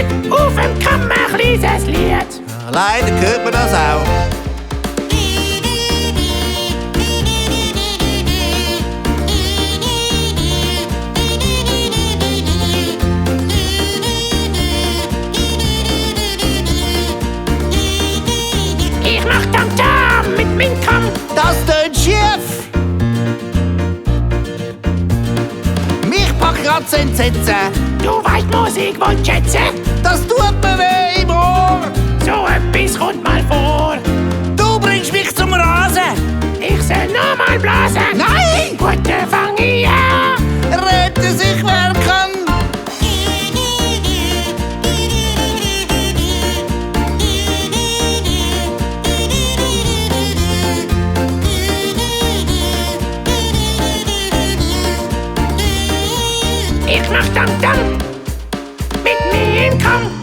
singt auf dem Kamm ein kleines Lied. Leider hört man das auch. Ich mach Tam-Tam mit meinem Kamm. Das tönt schief. Mich packt grad zu entsetzen. Du weißt, Musik wollt schätzen. Das tut mir weh im Ohr. So etwas kommt mal vor. Du bringst mich zum Rasen. Ich soll noch mal blasen. Nein! Gut, dann fang ich an. Rette sich wer kann. Ich mach Tam-Tam mit meinem Kamm.